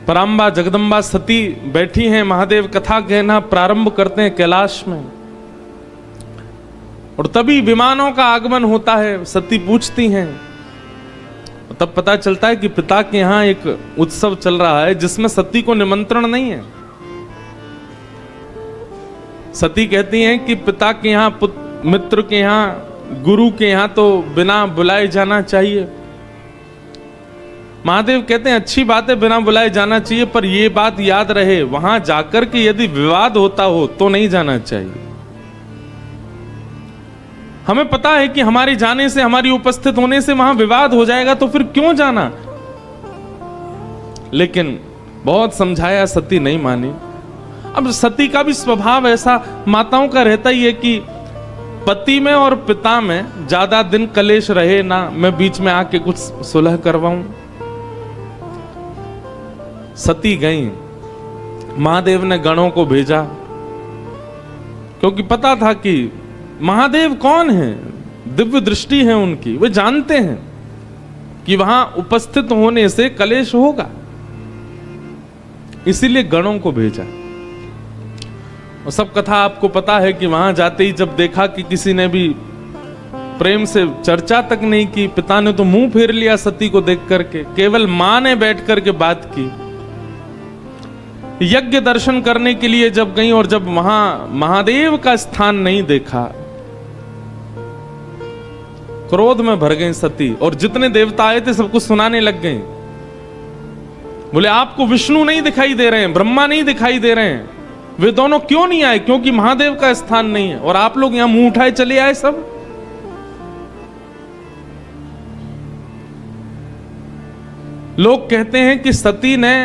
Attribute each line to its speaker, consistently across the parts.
Speaker 1: पराम्बा जगदम्बा सती बैठी हैं, महादेव कथा कहना प्रारंभ करते हैं कैलाश में, और तभी विमानों का आगमन होता है। सती पूछती हैं, तब पता चलता है कि पिता के यहां एक उत्सव चल रहा है जिसमें सती को निमंत्रण नहीं है। सती कहती हैं कि पिता के यहां, मित्र के यहां, गुरु के यहां तो बिना बुलाए जाना चाहिए। महादेव कहते हैं अच्छी बात है, बिना बुलाए जाना चाहिए, पर यह बात याद रहे वहां जाकर के यदि विवाद होता हो तो नहीं जाना चाहिए। हमें पता है कि हमारे जाने से, हमारी उपस्थित होने से वहां विवाद हो जाएगा, तो फिर क्यों जाना। लेकिन बहुत समझाया, सती नहीं मानी। अब सती का भी स्वभाव ऐसा माताओं का रहता ही है कि पति में और पिता में ज्यादा दिन कलेश रहे ना, मैं बीच में आके कुछ सुलह करवाऊं। सती गई, महादेव ने गणों को भेजा, क्योंकि पता था कि महादेव कौन है, दिव्य दृष्टि है उनकी, वे जानते हैं कि वहां उपस्थित होने से कलेश होगा, इसीलिए गणों को भेजा। और सब कथा आपको पता है कि वहां जाते ही जब देखा कि किसी ने भी प्रेम से चर्चा तक नहीं की, पिता ने तो मुंह फेर लिया सती को देख करके, केवल मां ने बैठ करके बात की। यज्ञ दर्शन करने के लिए जब गई और जब वहां महादेव का स्थान नहीं देखा, क्रोध में भर गई सती, और जितने देवता आए थे सबको सुनाने लग गए। बोले आपको विष्णु नहीं दिखाई दे रहे हैं, ब्रह्मा नहीं दिखाई दे रहे हैं, वे दोनों क्यों नहीं आए? क्योंकि महादेव का स्थान नहीं है, और आप लोग यहां मुंह उठाए चले आए सब। लोग कहते हैं कि सती ने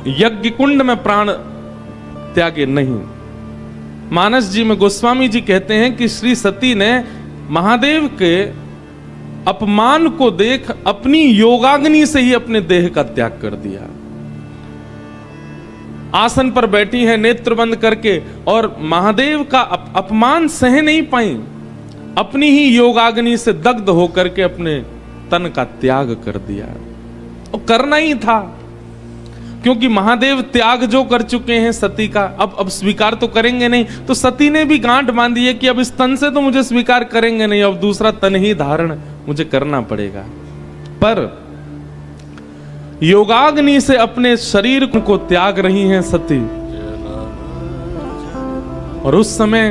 Speaker 1: यज्ञ कुंड में प्राण त्यागे नहीं। मानस जी में गोस्वामी जी कहते हैं कि श्री सती ने महादेव के अपमान को देख अपनी योगाग्नि से ही अपने देह का त्याग कर दिया। आसन पर बैठी हैं नेत्र बंद करके, और महादेव का अपमान सह नहीं पाई, अपनी ही योगाग्नि से दग्ध होकर के अपने तन का त्याग कर दिया। और करना ही था, क्योंकि महादेव त्याग जो कर चुके हैं सती का, अब स्वीकार तो करेंगे नहीं। तो सती ने भी गांठ बांधी है कि अब इस तन से तो मुझे स्वीकार करेंगे नहीं, अब दूसरा तन ही धारण मुझे करना पड़ेगा। पर योगाग्नि से अपने शरीर को त्याग रही हैं सती, और उस समय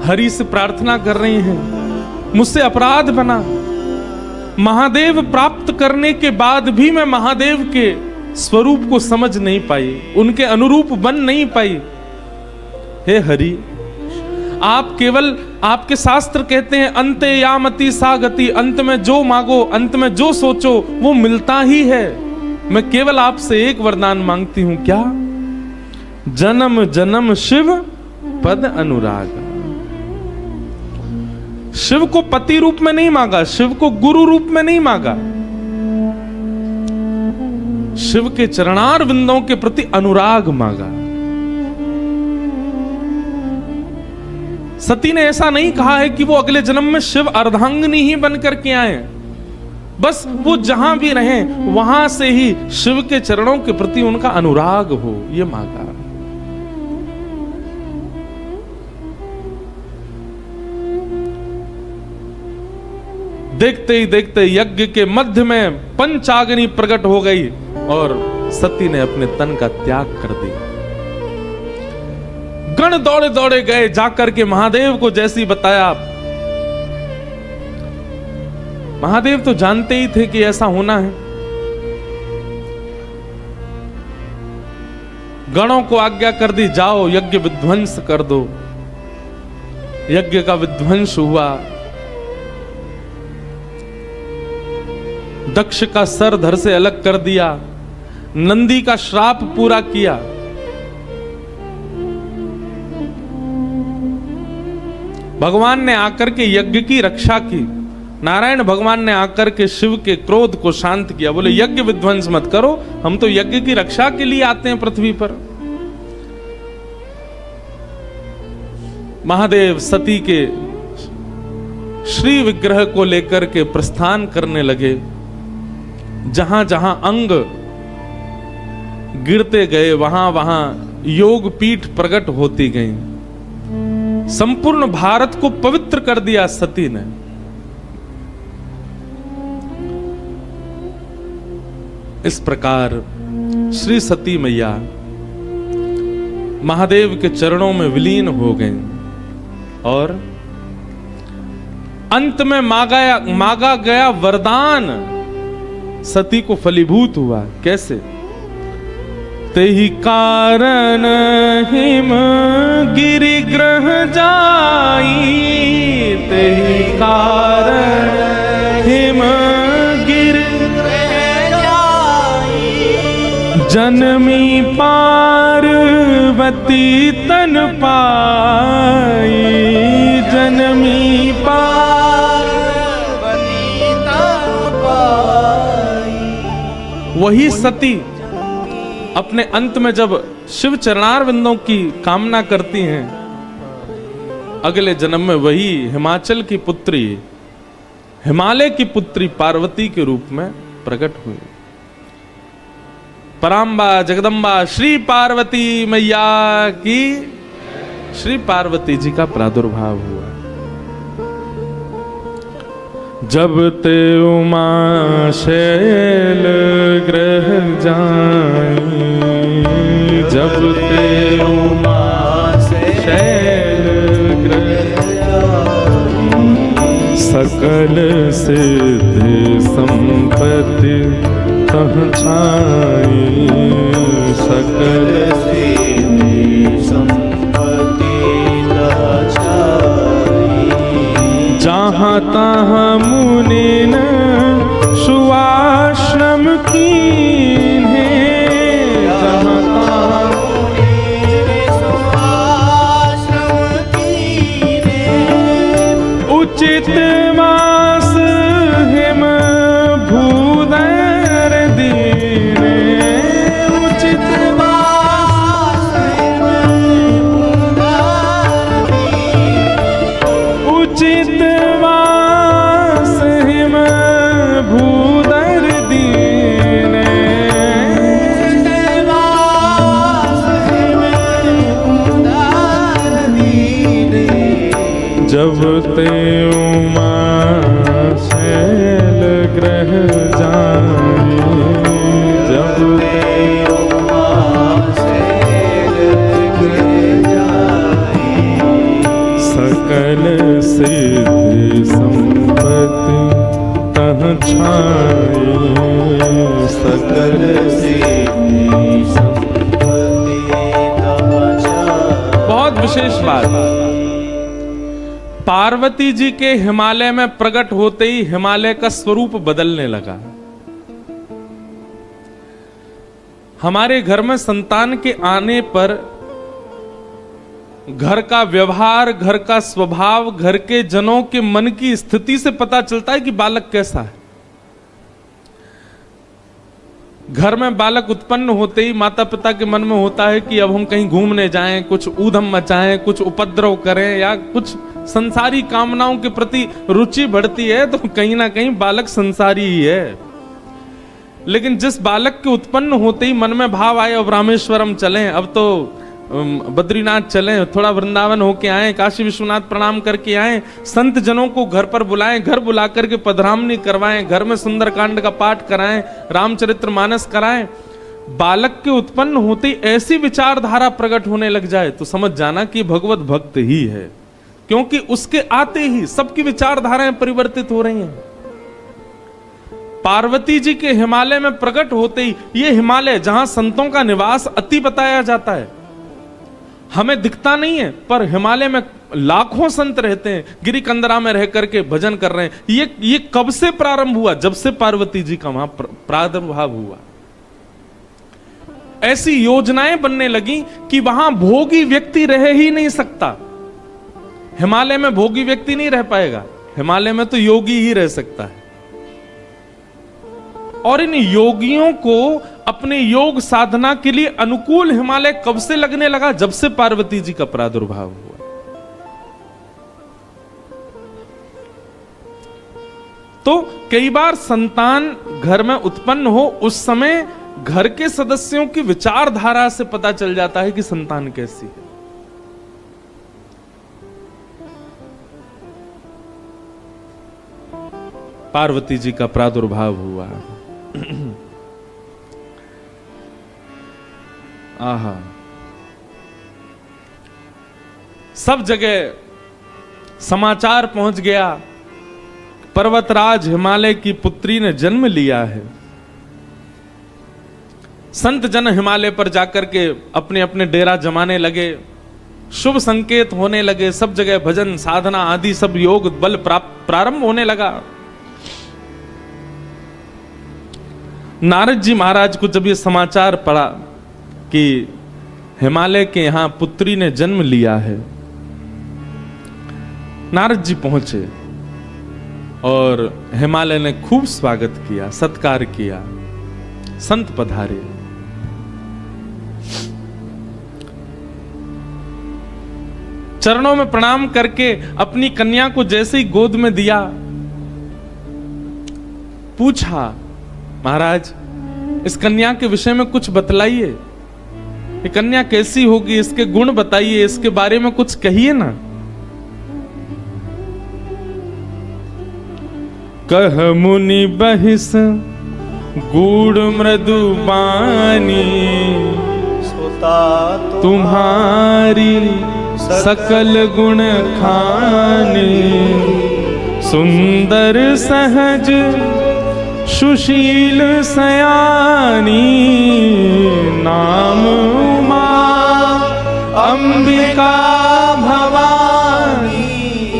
Speaker 1: हरि से प्रार्थना कर रही हैं, मुझसे अपराध बना, महादेव प्राप्त करने के बाद भी मैं महादेव के स्वरूप को समझ नहीं पाई, उनके अनुरूप बन नहीं पाई। हे हरि, आप केवल, आपके शास्त्र कहते हैं अंते यामति सा गति, अंत में जो मांगो, अंत में जो सोचो वो मिलता ही है। मैं केवल आपसे एक वरदान मांगती हूं, क्या? जन्म जन्म शिव पद अनुराग। शिव को पति रूप में नहीं मांगा, शिव को गुरु रूप में नहीं मांगा, शिव के चरणार बिंदों के प्रति अनुराग मांगा। सती ने ऐसा नहीं कहा है कि वो अगले जन्म में शिव अर्धांगिनी ही बनकर के आए, बस वो जहां भी रहे वहां से ही शिव के चरणों के प्रति उनका अनुराग हो, ये मांगा। देखते ही देखते यज्ञ के मध्य में पंचाग्नि प्रकट हो गई और सती ने अपने तन का त्याग कर दिया। गण दौड़े दौड़े गए, जाकर के महादेव को जैसी बताया। महादेव तो जानते ही थे कि ऐसा होना है। गणों को आज्ञा कर दी, जाओ यज्ञ विध्वंस कर दो। यज्ञ का विध्वंस हुआ। दक्ष का सर धड़ से अलग कर दिया, नंदी का श्राप पूरा किया। भगवान ने आकर के यज्ञ की रक्षा की। नारायण भगवान ने आकर के शिव के क्रोध को शांत किया। बोले यज्ञ विध्वंस मत करो, हम तो यज्ञ की रक्षा के लिए आते हैं पृथ्वी पर। महादेव सती के श्री विग्रह को लेकर के प्रस्थान करने लगे। जहां जहां अंग गिरते गए, वहां वहां योग पीठ प्रकट होती गई। संपूर्ण भारत को पवित्र कर दिया सती ने। इस प्रकार श्री सती मैया महादेव के चरणों में विलीन हो गई और अंत में मांगा गया वरदान सती को फलीभूत हुआ। कैसे? तेहि कारण हिम गिरि ग्रह जाई, तेहि कारण हिम गिरि जनमी पार्वती तन पाई, जनमी पार्वती तन पाई। वही सती अपने अंत में जब शिव चरणारविंदों की कामना करती हैं, अगले जन्म में वही हिमाचल की पुत्री, हिमालय की पुत्री पार्वती के रूप में प्रकट हुई। पराम्बा जगदम्बा श्री पार्वती मैया की, श्री पार्वती जी का प्रादुर्भाव हुआ। जब ते उमा शैल ग्रह जाई, जब ते उमा शैल ग्रह जाई, सकल सिद्धि संपत्ति तह छाई, सकल सिद्धि संपत्ति तह छाई। जहाँ तहाँ मुनि न सुआश्रम कीन्हे, जहाँ तहाँ मुनि सुआश्रम कीन्हे, उचित मास हिम भूदर दीने, उचित मास हिम भूदर दीने, उचित वास हिम भूदर दीने, वास हिम भूदर दीने। जब ते उमा शैल ग्रह जाई, जब ते उमा शैल ग्रह जाई, सकल सिद्धि संपत्ति तह छाई, सकल सिद्धि संपत्ति तह छाई। बहुत विशेष बात, पार्वती जी के हिमालय में प्रकट होते ही हिमालय का स्वरूप बदलने लगा। हमारे घर में संतान के आने पर घर का व्यवहार, घर का स्वभाव, घर के जनों के मन की स्थिति से पता चलता है कि बालक कैसा है। घर में बालक उत्पन्न होते ही माता पिता के मन में होता है कि अब हम कहीं घूमने जाएं, कुछ ऊधम मचाएं, कुछ उपद्रव करें या कुछ संसारी कामनाओं के प्रति रुचि बढ़ती है, तो कहीं ना कहीं बालक संसारी ही है। लेकिन जिस बालक के उत्पन्न होते ही मन में भाव आए अब रामेश्वरम चलें, अब तो बद्रीनाथ चलें, थोड़ा वृंदावन होके आए, काशी विश्वनाथ प्रणाम करके आए, संत जनों को घर पर बुलाएं, घर बुला करके पधरामनी करवाएं, घर में सुंदरकांड का पाठ कराएं, रामचरितमानस कराएं, बालक के उत्पन्न होते ही ऐसी विचारधारा प्रकट होने लग जाए तो समझ जाना कि भगवत भक्त ही है, क्योंकि उसके आते ही सबकी विचारधाराएं परिवर्तित हो रही हैं। पार्वती जी के हिमालय में प्रकट होते ही, ये हिमालय जहां संतों का निवास अति बताया जाता है, हमें दिखता नहीं है पर हिमालय में लाखों संत रहते हैं, गिरी कंदरा में रह करके भजन कर रहे हैं। ये कब से प्रारंभ हुआ? जब से पार्वती जी का वहां प्रादुर्भाव हुआ। ऐसी योजनाएं बनने लगी कि वहां भोगी व्यक्ति रह ही नहीं सकता। हिमालय में भोगी व्यक्ति नहीं रह पाएगा, हिमालय में तो योगी ही रह सकता है। और इन योगियों को अपने योग साधना के लिए अनुकूल हिमालय कब से लगने लगा? जब से पार्वती जी का प्रादुर्भाव हुआ। तो कई बार संतान घर में उत्पन्न हो, उस समय घर के सदस्यों की विचारधारा से पता चल जाता है कि संतान कैसी है। पार्वती जी का प्रादुर्भाव हुआ। आहा, सब जगह समाचार पहुंच गया, पर्वतराज हिमालय की पुत्री ने जन्म लिया है। संत जन हिमालय पर जाकर के अपने अपने डेरा जमाने लगे, शुभ संकेत होने लगे, सब जगह भजन साधना आदि सब योग बल प्रारंभ होने लगा। नारद जी महाराज को जब ये समाचार पड़ा कि हिमालय के यहां पुत्री ने जन्म लिया है, नारद जी पहुंचे और हिमालय ने खूब स्वागत किया, सत्कार किया, संत पधारे। चरणों में प्रणाम करके अपनी कन्या को जैसे ही गोद में दिया, पूछा, महाराज इस कन्या के विषय में कुछ बतलाइए, ये कन्या कैसी होगी, इसके गुण बताइए, इसके बारे में कुछ कहिए ना। कह मुनि बहिस गूढ़ मृदु बानी,
Speaker 2: सोता
Speaker 1: तुम्हारी सकल गुण खानी, सुंदर सहज सुशील सयानी, नाम उमा अंबिका भवानी।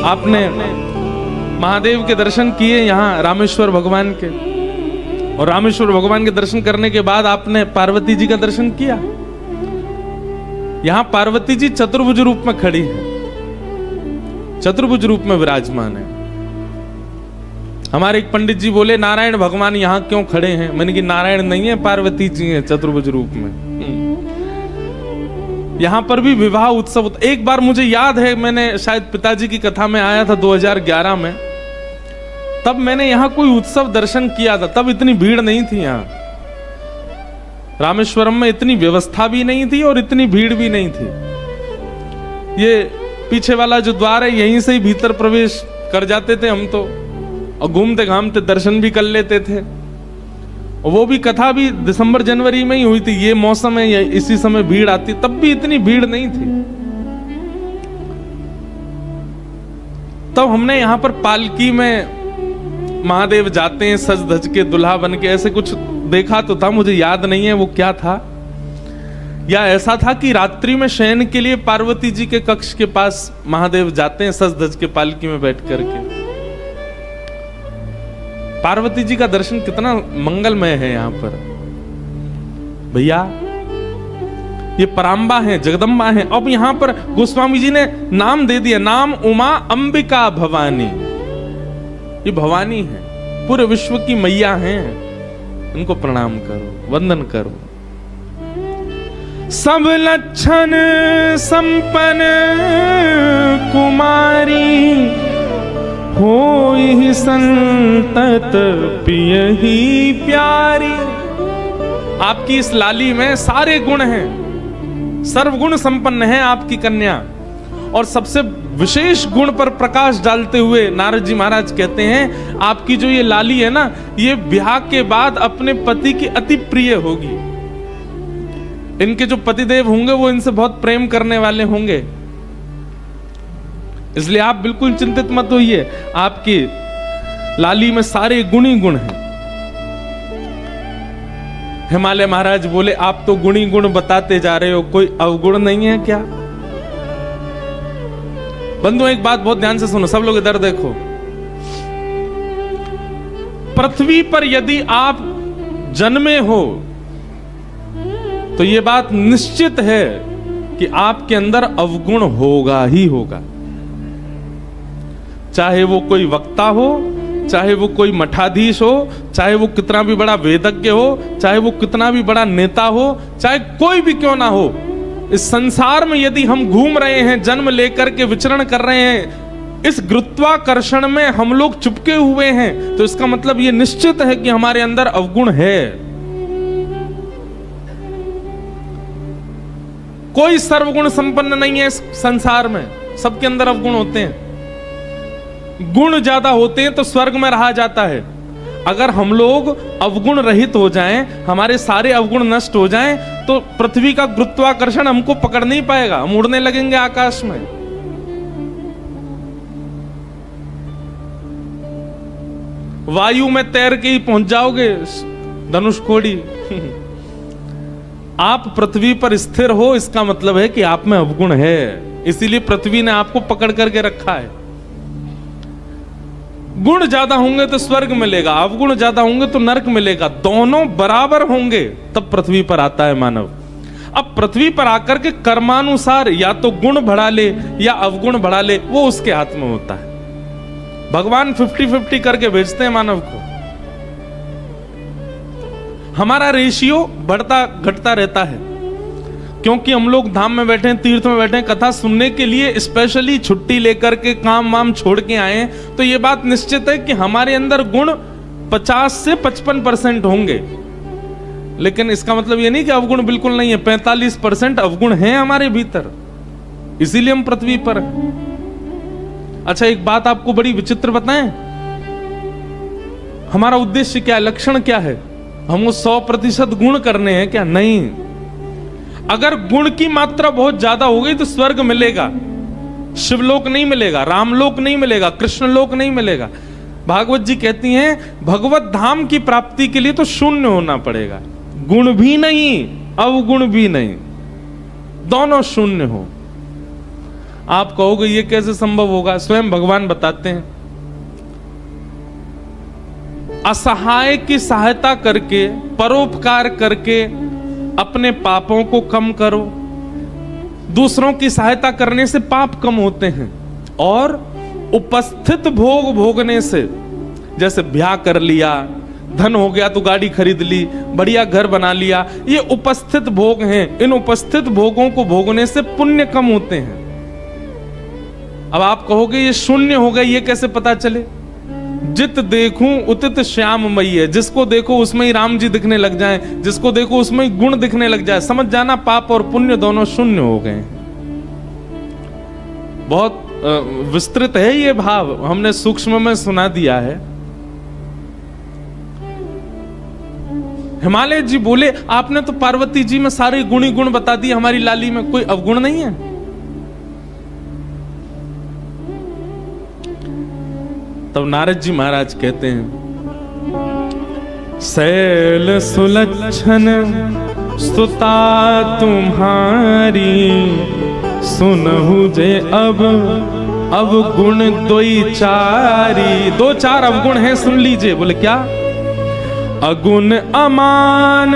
Speaker 1: आपने महादेव के दर्शन किए यहाँ रामेश्वर भगवान के, और रामेश्वर भगवान के दर्शन करने के बाद आपने पार्वती जी का दर्शन किया। यहां पार्वती जी चतुर्भुज रूप में खड़ी है, चतुर्भुज रूप में विराजमान है। हमारे एक पंडित जी बोले, नारायण भगवान यहां क्यों खड़े हैं? मैंने कि नारायण नहीं है, पार्वती जी हैं चतुर्भुज रूप में। यहां पर भी विवाह उत्सव। एक बार मुझे याद है, मैंने शायद पिताजी की कथा में आया था 2011 में, तब मैंने यहां कोई उत्सव दर्शन किया था। तब इतनी भीड़ नहीं थी यहां रामेश्वरम में, इतनी व्यवस्था भी नहीं थी और इतनी भीड़ भी नहीं थी। ये पीछे वाला जो द्वार है, यहीं से ही भीतर प्रवेश कर जाते थे हम तो, और घूमते घामते दर्शन भी कर लेते थे। और वो भी कथा भी दिसंबर जनवरी में ही हुई थी। ये मौसम है, ये इसी समय भीड़ आती, तब भी इतनी भीड़ नहीं थी। तब हमने यहां पर पालकी में महादेव जाते हैं सज धज के, दुल्हा बन के, ऐसे कुछ देखा तो था, मुझे याद नहीं है वो क्या था। या ऐसा था कि रात्रि में शयन के लिए पार्वती जी के कक्ष के पास महादेव जाते हैं सज धज के पालकी में बैठ करके। पार्वती जी का दर्शन कितना मंगलमय है यहाँ पर भैया। ये पराम्बा है, जगदम्बा है। अब यहाँ पर गोस्वामी जी ने नाम दे दिया, नाम उमा अंबिका भवानी। ये भवानी है, पूरे विश्व की मैया हैं, उनको प्रणाम करो, वंदन करो। सब लक्षण संपन्न कुमारी, होई संतत पियहि प्यारी। आपकी इस लाली में सारे गुण हैं, सर्वगुण संपन्न है आपकी कन्या। और सबसे विशेष गुण पर प्रकाश डालते हुए नारद जी महाराज कहते हैं, आपकी जो ये लाली है ना, ये ब्याह के बाद अपने पति की अति प्रिय होगी। इनके जो पतिदेव होंगे वो इनसे बहुत प्रेम करने वाले होंगे, इसलिए आप बिल्कुल चिंतित मत होइए। आपकी लाली में सारे गुण ही गुण हैं। हिमालय महाराज बोले, आप तो गुणी गुण बताते जा रहे हो, कोई अवगुण नहीं है क्या? बंधु एक बात बहुत ध्यान से सुनो, सब लोग इधर देखो। पृथ्वी पर यदि आप जन्मे हो तो यह बात निश्चित है कि आपके अंदर अवगुण होगा ही होगा। चाहे वो कोई वक्ता हो, चाहे वो कोई मठाधीश हो, चाहे वो कितना भी बड़ा वेदज्ञ हो, चाहे वो कितना भी बड़ा नेता हो, चाहे कोई भी क्यों ना हो, इस संसार में यदि हम घूम रहे हैं, जन्म लेकर के विचरण कर रहे हैं, इस गुरुत्वाकर्षण में हम लोग चिपके हुए हैं, तो इसका मतलब ये निश्चित है कि हमारे अंदर अवगुण है। कोई सर्वगुण संपन्न नहीं है इस संसार में, सबके अंदर अवगुण होते हैं। गुण ज्यादा होते हैं तो स्वर्ग में रहा जाता है। अगर हम लोग अवगुण रहित हो जाएं, हमारे सारे अवगुण नष्ट हो जाएं, तो पृथ्वी का गुरुत्वाकर्षण हमको पकड़ नहीं पाएगा, हम उड़ने लगेंगे आकाश में। वायु में तैर के ही पहुंच जाओगे धनुषकोडी। आप पृथ्वी पर स्थिर हो, इसका मतलब है कि आप में अवगुण है, इसीलिए पृथ्वी ने आपको पकड़ करके रखा है। गुण ज्यादा होंगे तो स्वर्ग मिलेगा, अवगुण ज्यादा होंगे तो नरक मिलेगा। दोनों बराबर होंगे तब पृथ्वी पर आता है मानव। अब पृथ्वी पर आकर के कर्मानुसार या तो गुण बढ़ा ले या अवगुण बढ़ा ले, वो उसके हाथ में होता है। भगवान 50-50 करके भेजते हैं मानव को। हमारा रेशियो बढ़ता घटता रहता है, क्योंकि हम लोग धाम में बैठे हैं, तीर्थ में बैठे हैं, कथा सुनने के लिए स्पेशली छुट्टी लेकर के काम वाम छोड़ के आए हैं, तो ये बात निश्चित है कि हमारे अंदर गुण 50 से 55% होंगे। लेकिन इसका मतलब ये नहीं कि अवगुण बिल्कुल नहीं है, 45% अवगुण हैं हमारे भीतर, इसीलिए हम पृथ्वी पर हैं। अच्छा, एक बात आपको बड़ी विचित्र बताएं, हमारा उद्देश्य क्या है, लक्षण क्या है? हमको 100% गुण करने हैं क्या? नहीं। अगर गुण की मात्रा बहुत ज्यादा हो गई तो स्वर्ग मिलेगा, शिवलोक नहीं मिलेगा, रामलोक नहीं मिलेगा, कृष्णलोक नहीं मिलेगा। भागवत जी कहती हैं भगवत धाम की प्राप्ति के लिए तो शून्य होना पड़ेगा, गुण भी नहीं अवगुण भी नहीं, दोनों शून्य हो। आप कहोगे ये कैसे संभव होगा? स्वयं भगवान बताते हैं, असहाय की सहायता करके, परोपकार करके अपने पापों को कम करो। दूसरों की सहायता करने से पाप कम होते हैं, और उपस्थित भोग भोगने से, जैसे ब्याह कर लिया, धन हो गया तो गाड़ी खरीद ली, बढ़िया घर बना लिया, ये उपस्थित भोग हैं। इन उपस्थित भोगों को भोगने से पुण्य कम होते हैं। अब आप कहोगे ये शून्य हो गए, ये कैसे पता चले? जित देखूं उतित श्याम मई है, जिसको देखो उसमें ही राम जी दिखने लग जाएं, जिसको देखो उसमें ही गुण दिखने लग जाए, समझ जाना पाप और पुण्य दोनों शून्य हो गए। बहुत विस्तृत है ये भाव, हमने सूक्ष्म में सुना दिया है। हिमालय जी बोले आपने तो पार्वती जी में सारे गुण ही गुण बता दिए, हमारी लाली में कोई अवगुण नहीं है। तब नारद जी महाराज कहते हैं, सैल सुलक्षण स्तुता तुम्हारी, सुनहु जे अब गुण दोई चारी। 2-4 अवगुण हैं, सुन लीजिए। बोले क्या? अगुण अमान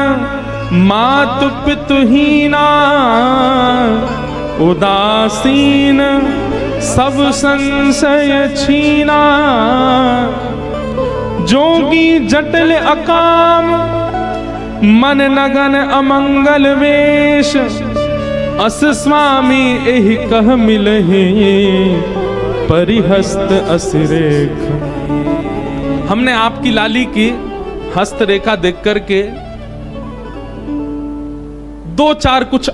Speaker 1: मातु पितुहीना, उदासीन सब संशय छीना, जोगी जटिल अकाम मन लगन अमंगल वेश, अस स्वामी एहि कह मिलहि परिहस्त असिरेख। हमने आपकी लाली की हस्तरेखा देख करके 2-4 कुछ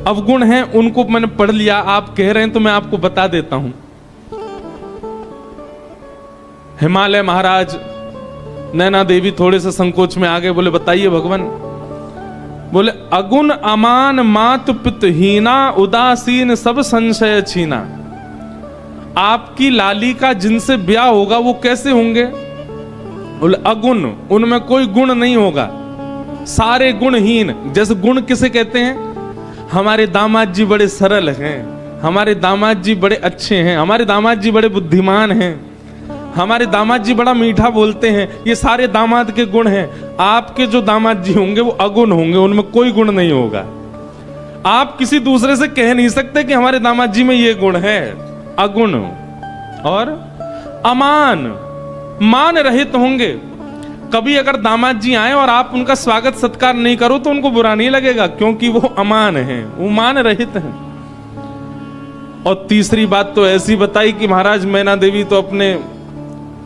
Speaker 1: अवगुण हैं, उनको मैंने पढ़ लिया। आप कह रहे हैं तो मैं आपको बता देता हूं। हिमालय महाराज, नैना देवी थोड़े से संकोच में आ गए, बोले बताइए भगवान। बोले अगुण अमान मातु पितहीना, उदासीन सब संशय छीना। आपकी लाली का जिनसे ब्याह होगा वो कैसे होंगे? बोले अगुण, उनमें कोई गुण नहीं होगा, सारे गुणहीन। जैसे गुण किसे कहते हैं? हमारे दामाद जी बड़े सरल हैं, हमारे दामाद जी बड़े अच्छे हैं, हमारे दामाद जी बड़े बुद्धिमान हैं, हमारे दामाद जी बड़ा मीठा बोलते हैं, ये सारे दामाद के गुण हैं। आपके जो दामाद जी होंगे वो अगुण होंगे, उनमें कोई गुण नहीं होगा। आप किसी दूसरे से कह नहीं सकते कि हमारे दामाद जी में ये गुण है, अगुण। और अमान, मान रहित होंगे। कभी अगर दामाद जी आए और आप उनका स्वागत सत्कार नहीं करो तो उनको बुरा नहीं लगेगा, क्योंकि वो अमान हैं, वो मान रहित हैं। और तीसरी बात तो ऐसी बताई कि महाराज मैना देवी तो अपने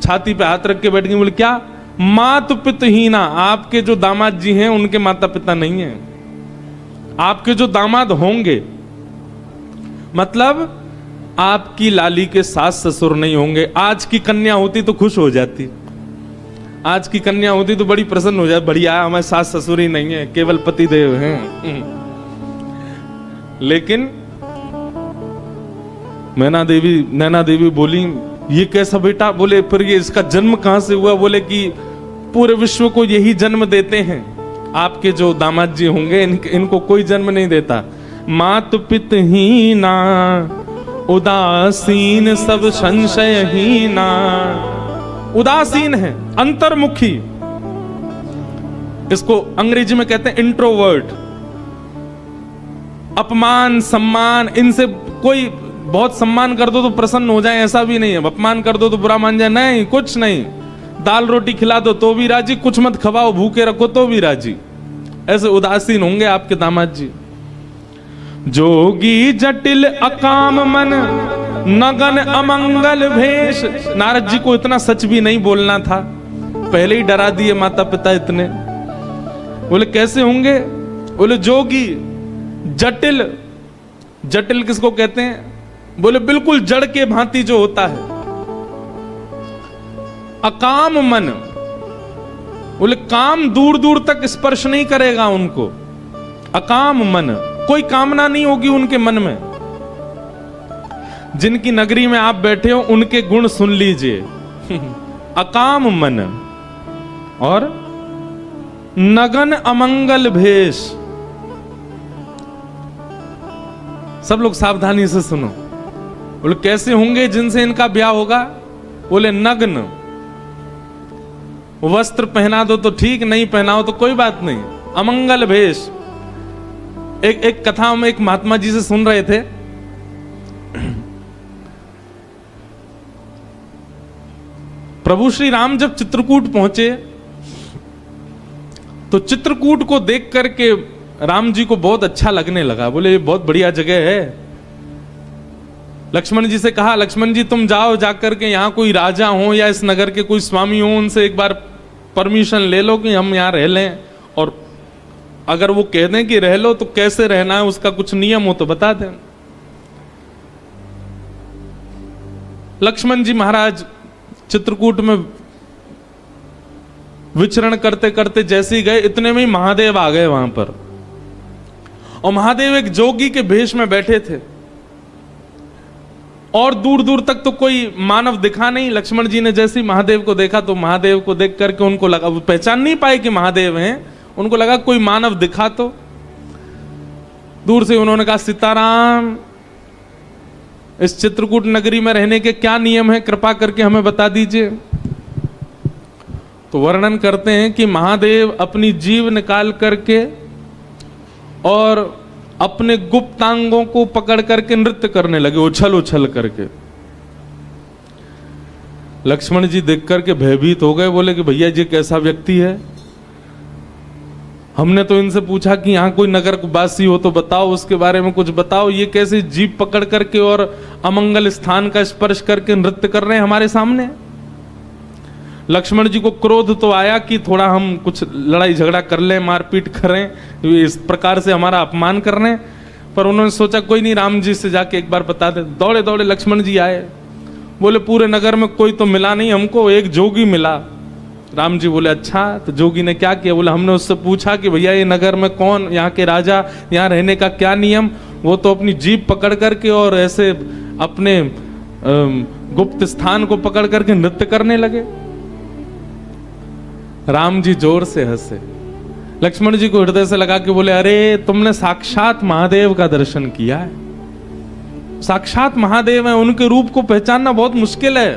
Speaker 1: छाती पे हाथ रख के बैठ गई। बोले क्या? मातु पितहीना, आपके जो दामाद जी हैं उनके माता पिता नहीं हैं। आपके जो दामाद होंगे, मतलब आपकी लाली के सास ससुर नहीं होंगे। आज की कन्या होती तो खुश हो जाती, आज की कन्या होती तो बड़ी प्रसन्न हो जाती, बढ़िया हमारे सास ससुर ही नहीं है, केवल पति देव हैं। लेकिन नैना देवी बोली, ये कैसा बेटा? बोले फिर ये इसका जन्म कहां से हुआ? बोले कि पूरे विश्व को यही जन्म देते हैं, आपके जो दामाद जी होंगे इनको कोई जन्म नहीं देता। मात पितहीना उदासीन सब संशयहीना। उदासीन है, अंतर्मुखी, इसको अंग्रेजी में कहते हैं इंट्रोवर्ट। अपमान सम्मान इनसे कोई, बहुत सम्मान कर दो तो प्रसन्न हो जाए ऐसा भी नहीं है, अपमान कर दो तो बुरा मान जाए, नहीं, कुछ नहीं। दाल रोटी खिला दो तो भी राजी, कुछ मत खवाओ भूखे रखो तो भी राजी। ऐसे उदासीन होंगे आपके दामाद जी। जोगी जटिल अकाम मन नगन अमंगल भेष। नारद जी को इतना सच भी नहीं बोलना था, पहले ही डरा दिए माता पिता इतने। बोले कैसे होंगे? बोले जोगी जटिल। जटिल किसको कहते हैं? बोले बिल्कुल जड़ के भांति जो होता है। अकाम मन, बोले काम दूर दूर तक स्पर्श नहीं करेगा उनको। अकाम मन, कोई कामना नहीं होगी उनके मन में। जिनकी नगरी में आप बैठे हो उनके गुण सुन लीजिए। अकाम मन और नगन अमंगल भेष। सब लोग सावधानी से सुनो। बोले कैसे होंगे जिनसे इनका ब्याह होगा? बोले नग्न। वस्त्र पहना दो तो ठीक, नहीं पहनाओ तो कोई बात नहीं। अमंगल भेष। एक कथा हम एक महात्मा जी से सुन रहे थे। प्रभु श्री राम जब चित्रकूट पहुंचे तो चित्रकूट को देख करके राम जी को बहुत अच्छा लगने लगा। बोले ये बहुत बढ़िया जगह है। लक्ष्मण जी से कहा, लक्ष्मण जी तुम जाओ, जाकर के यहाँ कोई राजा हो या इस नगर के कोई स्वामी हो, उनसे एक बार परमिशन ले लो कि हम यहाँ रह लें, और अगर वो कह दें कि रह लो तो कैसे रहना है, उसका कुछ नियम हो तो बता दें। लक्ष्मण जी महाराज चित्रकूट में विचरण करते करते जैसे ही गए, इतने में ही महादेव आ गए वहां पर। और महादेव एक जोगी के भेष में बैठे थे और दूर दूर तक तो कोई मानव दिखा नहीं। लक्ष्मण जी ने जैसे ही महादेव को देखा तो महादेव को देख करके उनको लगा, वो पहचान नहीं पाए कि महादेव हैं, उनको लगा कोई मानव दिखा तो। दूर से उन्होंने कहा, सीताराम, इस चित्रकूट नगरी में रहने के क्या नियम है, कृपा करके हमें बता दीजिए। तो वर्णन करते हैं कि महादेव अपनी जीभ निकाल करके और अपने गुप्तांगों को पकड़ करके नृत्य करने लगे, उछल उछल करके। लक्ष्मण जी देख करके भयभीत हो गए। बोले कि भैया जी कैसा व्यक्ति है? हमने तो इनसे पूछा कि यहाँ कोई नगर वासी हो तो बताओ, उसके बारे में कुछ बताओ। ये कैसे जीभ पकड़ करके और अमंगल स्थान का स्पर्श करके नृत्य कर रहे हैं हमारे सामने? लक्ष्मण जी को क्रोध तो आया कि थोड़ा हम कुछ लड़ाई झगड़ा कर लें, मारपीट करें, इस प्रकार से हमारा अपमान कर रहे हैं। पर उन्होंने सोचा कोई नहीं, राम जी से जाके एक बार बता दे। दौड़े दौड़े लक्ष्मण जी आए। बोले पूरे नगर में कोई तो मिला नहीं हमको, एक जोगी मिला। राम जी बोले अच्छा, तो जोगी ने क्या किया? बोले हमने उससे पूछा कि भैया ये नगर में कौन, यहाँ के राजा, यहाँ रहने का क्या नियम? वो तो अपनी जीभ पकड़ करके और ऐसे अपने गुप्त स्थान को पकड़ करके नृत्य करने लगे। राम जी जोर से हंसे। लक्ष्मण जी को हृदय से लगा के बोले, अरे तुमने साक्षात महादेव का दर्शन किया है। साक्षात महादेव है, उनके रूप को पहचानना बहुत मुश्किल है।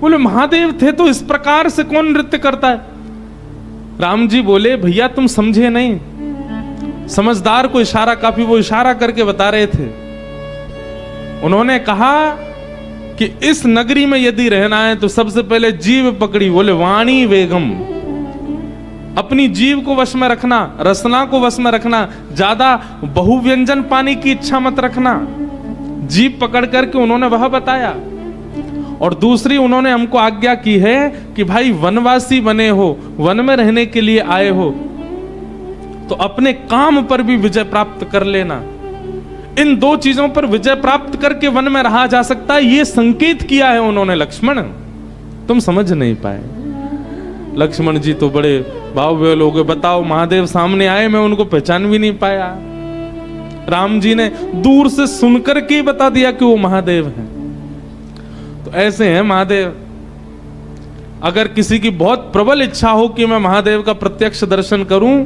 Speaker 1: बोले महादेव थे तो इस प्रकार से कौन नृत्य करता है? राम जी बोले, भैया तुम समझे नहीं, समझदार को इशारा काफी। वो इशारा करके बता रहे थे। उन्होंने कहा कि इस नगरी में यदि रहना है तो सबसे पहले जीभ पकड़ी। बोले वाणी वेगम, अपनी जीभ को वश में रखना, रसना को वश में रखना, ज्यादा बहुव्यंजन पाने की इच्छा मत रखना। जीभ पकड़ करके उन्होंने वह बताया। और दूसरी उन्होंने हमको आज्ञा की है कि भाई वनवासी बने हो, वन में रहने के लिए आए हो, तो अपने काम पर भी विजय प्राप्त कर लेना। इन दो चीजों पर विजय प्राप्त करके वन में रहा जा सकता है, ये संकेत किया है उन्होंने लक्ष्मण। तुम समझ नहीं पाए। लक्ष्मण जी तो बड़े भाव लोग, बताओ महादेव सामने आए, मैं उनको पहचान भी नहीं पाया। राम जी ने दूर से सुनकर के बता दिया कि वो महादेव हैं। तो ऐसे हैं महादेव। अगर किसी की बहुत प्रबल इच्छा हो कि मैं महादेव का प्रत्यक्ष दर्शन करूं,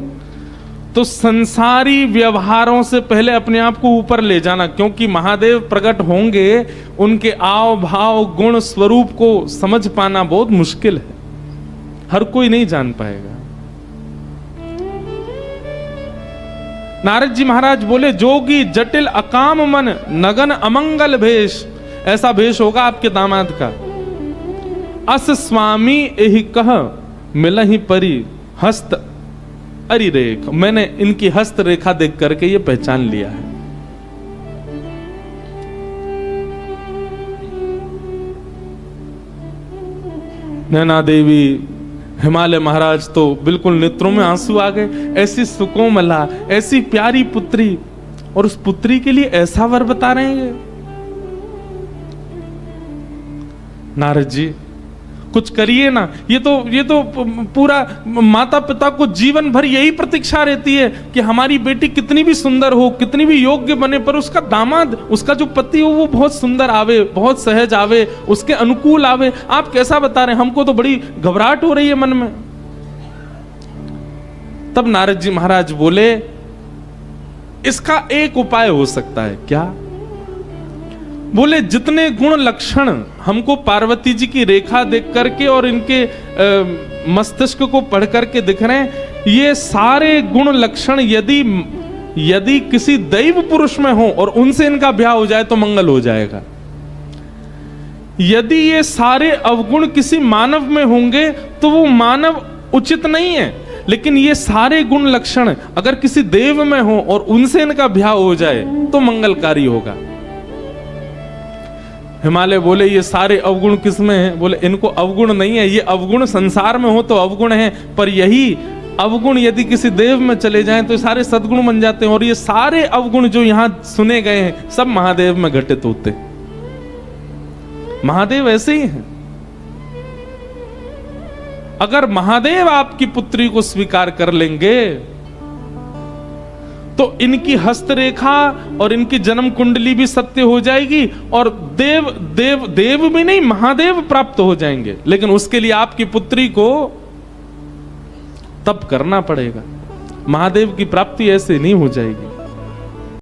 Speaker 1: तो संसारी व्यवहारों से पहले अपने आप को ऊपर ले जाना, क्योंकि महादेव प्रकट होंगे, उनके आव भाव गुण स्वरूप को समझ पाना बहुत मुश्किल है, हर कोई नहीं जान पाएगा। नारद जी महाराज बोले, जोगी जटिल अकाम मन नगन अमंगल भेष, ऐसा भेष होगा आपके दामाद का। अस स्वामी एहि कह मिलहि परी हस्त अरि रेख, मैंने इनकी हस्त रेखा देख करके ये पहचान लिया है। नैना देवी, हिमालय महाराज तो बिल्कुल नेत्रों में आंसू आ गए। ऐसी सुकोमला, ऐसी प्यारी पुत्री, और उस पुत्री के लिए ऐसा वर बता रहे हैं। नारद जी कुछ करिए ना। ये तो पूरा माता पिता को जीवन भर यही प्रतीक्षा रहती है कि हमारी बेटी कितनी भी सुंदर हो, कितनी भी योग्य बने, पर उसका दामाद, उसका जो पति हो वो बहुत सुंदर आवे, बहुत सहज आवे, उसके अनुकूल आवे। आप कैसा बता रहे हैं, हमको तो बड़ी घबराहट हो रही है मन में। तब नारद जी महाराज बोले, इसका एक उपाय हो सकता है। क्या? बोले, जितने गुण लक्षण हमको पार्वती जी की रेखा देख करके और इनके मस्तिष्क को पढ़ करके दिख रहे हैं, ये सारे गुण लक्षण यदि किसी दैव पुरुष में हो और उनसे इनका ब्याह हो जाए तो मंगल हो जाएगा। यदि ये सारे अवगुण किसी मानव में होंगे तो वो मानव उचित नहीं है, लेकिन ये सारे गुण लक्षण अगर किसी देव में हो और उनसे इनका ब्याह हो जाए तो मंगलकारी होगा। हिमालय बोले, ये सारे अवगुण किसमें हैं? बोले, इनको अवगुण नहीं है, ये अवगुण संसार में हो तो अवगुण है, पर यही अवगुण यदि किसी देव में चले जाएं तो सारे सद्गुण बन जाते हैं। और ये सारे अवगुण जो यहां सुने गए हैं सब महादेव में घटित होते। महादेव ऐसे ही हैं। अगर महादेव आपकी पुत्री को स्वीकार कर लेंगे तो इनकी हस्तरेखा और इनकी जन्म कुंडली भी सत्य हो जाएगी, और देव भी नहीं, महादेव प्राप्त हो जाएंगे। लेकिन उसके लिए आपकी पुत्री को तप करना पड़ेगा। महादेव की प्राप्ति ऐसे नहीं हो जाएगी।